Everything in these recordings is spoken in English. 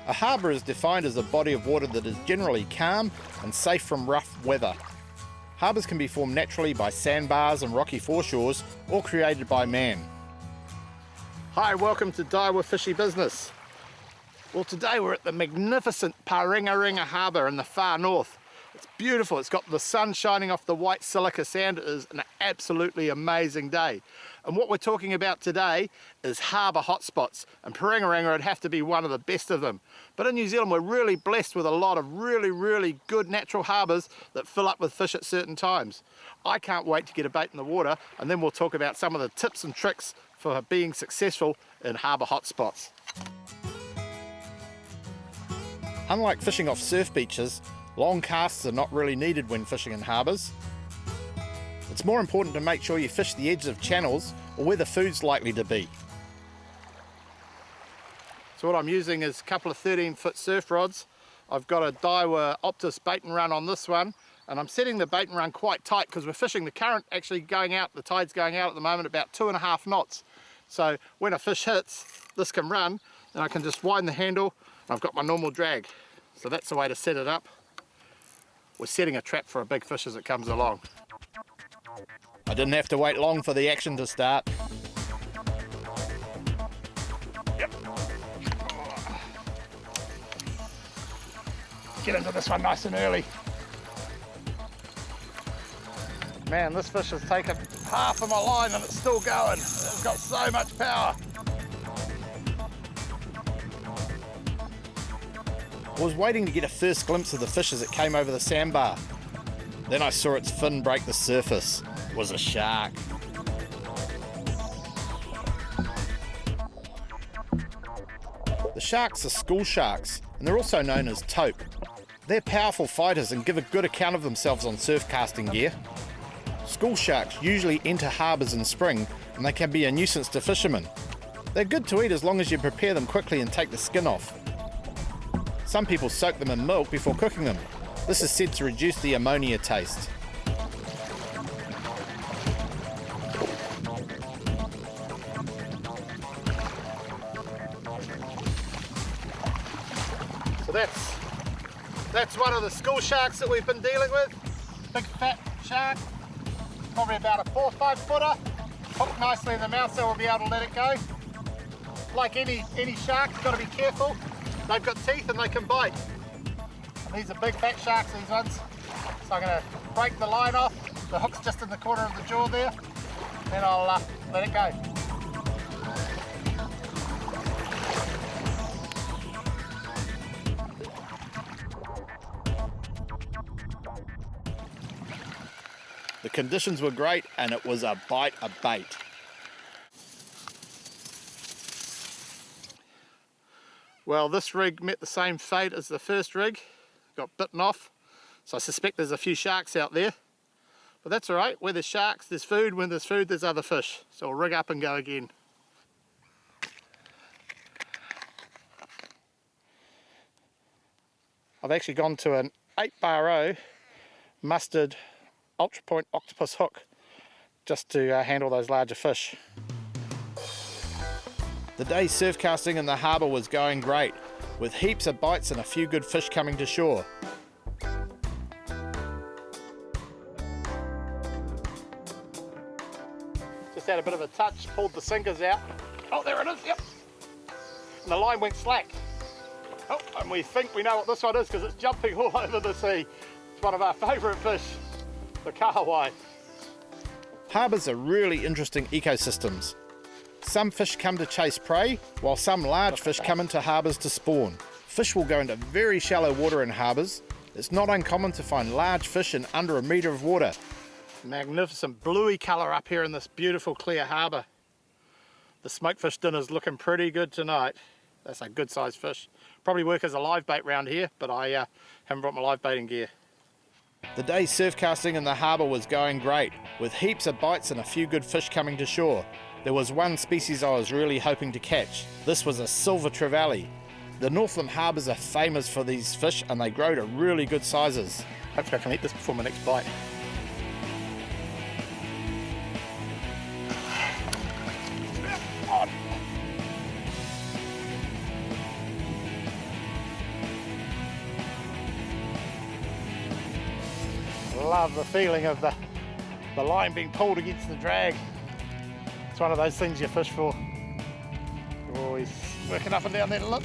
A harbour is defined as a body of water that is generally calm and safe from rough weather. Harbours can be formed naturally by sandbars and rocky foreshores or created by man. Hi, welcome to Daiwa Fishy Business. Well, today we're at the magnificent Paringaringa Harbour in the far north. It's beautiful, it's got the sun shining off the white silica sand. It is an absolutely amazing day. And what we're talking about today is harbour hotspots, and Paringaringa would have to be one of the best of them. But in New Zealand we're really blessed with a lot of really good natural harbours that fill up with fish at certain times. I can't wait to get a bait in the water, and then we'll talk about some of the tips and tricks for being successful in harbour hotspots. Unlike fishing off surf beaches, long casts are not really needed when fishing in harbours. It's more important to make sure you fish the edges of channels or where the food's likely to be. So what I'm using is a couple of 13-foot surf rods. I've got a Daiwa Optus bait and run on this one, and I'm setting the bait and run quite tight because we're fishing the current actually going out, the tide's going out at the moment about 2.5 knots. So when a fish hits, this can run, and I can just wind the handle, and I've got my normal drag. So that's the way to set it up. We're setting a trap for a big fish as it comes along. I didn't have to wait long for the action to start. Yep. Get into this one nice and early. Man, this fish has taken half of my line and it's still going. It's got so much power. I was waiting to get a first glimpse of the fish as it came over the sandbar. Then I saw its fin break the surface. It was a shark. The sharks are school sharks, and they're also known as taupe. They're powerful fighters and give a good account of themselves on surf casting gear. School sharks usually enter harbours in spring, and they can be a nuisance to fishermen. They're good to eat as long as you prepare them quickly and take the skin off. Some people soak them in milk before cooking them. This is said to reduce the ammonia taste. So that's one of the school sharks that we've been dealing with. Big fat shark, probably about a 4 or 5 footer. Hooked nicely in the mouth so we'll be able to let it go. Like any shark, you've got to be careful. They've got teeth and they can bite. And these are big fat sharks, these ones. So I'm going to break the line off. The hook's just in the corner of the jaw there. Then I'll let it go. The conditions were great and it was a bite a bait. Well, this rig met the same fate as the first rig, got bitten off, so I suspect there's a few sharks out there. But that's all right, where there's sharks, there's food, when there's food, there's other fish. So we'll rig up and go again. I've actually gone to an 8-bar mustard ultra point octopus hook just to handle those larger fish. The day surf casting in the harbour was going great, with heaps of bites and a few good fish coming to shore. Just had a bit of a touch, pulled the sinkers out. Oh, there it is, yep. And the line went slack. Oh, and we think we know what this one is because it's jumping all over the sea. It's one of our favourite fish, the kahawai. Harbours are really interesting ecosystems. Some fish come to chase prey, while some large fish come into harbours to spawn. Fish will go into very shallow water in harbours. It's not uncommon to find large fish in under 1 metre of water. Magnificent bluey colour up here in this beautiful clear harbour. The smokefish dinner's looking pretty good tonight. That's a good sized fish. Probably work as a live bait round here, but I haven't brought my live baiting gear. The day surf casting in the harbour was going great, with heaps of bites and a few good fish coming to shore. There was one species I was really hoping to catch. This was a silver trevally. The Northland harbours are famous for these fish and they grow to really good sizes. Hopefully I can eat this before my next bite. love the feeling of the line being pulled against the drag. It's one of those things you fish for. You're always working up and down that lip.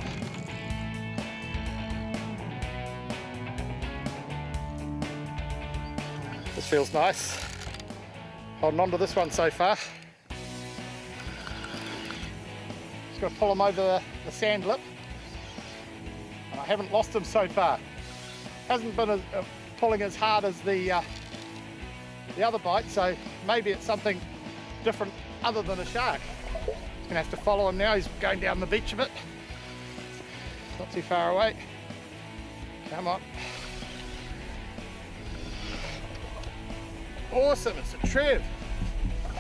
This feels nice. Holding on to this one so far. Just got to pull him over the sand lip. And I haven't lost him so far. Hasn't been pulling as hard as the other bite, so maybe it's something different other than a shark. Gonna have to follow him now. He's going down the beach a bit. Not too far away. Come on. Awesome, it's a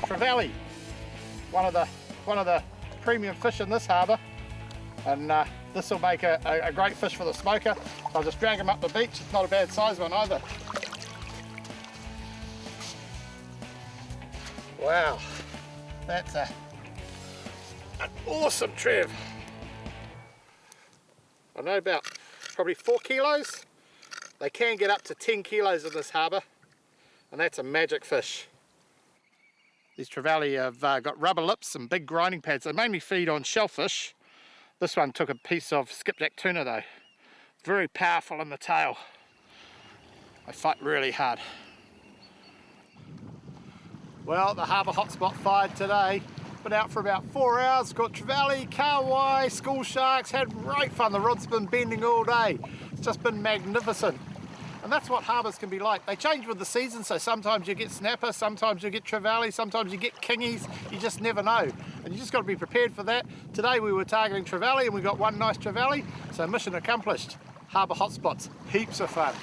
trevally. One of the premium fish in this harbour, and this will make a great fish for the smoker. I'll just drag him up the beach. It's not a bad size one either. Wow, that's an awesome trev. I know about probably 4 kilos. They can get up to 10 kilos in this harbour, and that's a magic fish. These trevally have got rubber lips and big grinding pads. They mainly feed on shellfish. This one took a piece of skipjack tuna though. Very powerful in the tail. They fight really hard. Well, the harbour hotspot fired today. Been out for about 4 hours, caught trevally, kahawai, school sharks, had great fun. The rod's been bending all day. It's just been magnificent. And that's what harbours can be like. They change with the season, so sometimes you get snapper, sometimes you get trevally, sometimes you get kingies. You just never know. And you just got to be prepared for that. Today we were targeting trevally and we got one nice trevally, so mission accomplished. Harbour hotspots, heaps of fun.